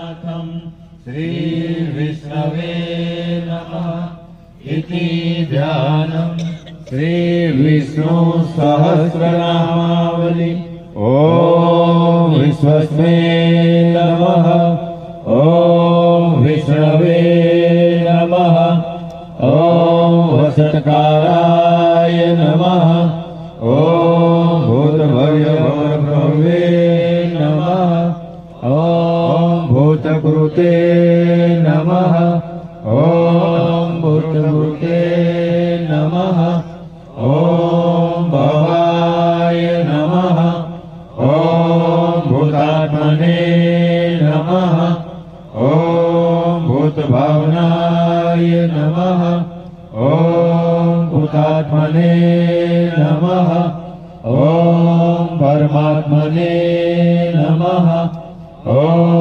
श्री विष्णवे नमः इति ध्यानम् श्री विष्णु सहस्रनामावली। ओम विश्वस्मै नमः। ओम विष्णवे नमः। ओम वसत्काराय नमः। ओम भूतभव्यभवे नमः। ओम भूतकृते नमः। ओम भूतकृते नमः। ओम भवाय नमः। ओम भूतात्मने नमः। ओम भूतभावनाय नमः। ओम भूतात्मने नमः। ओम परमात्मने नमः। ओम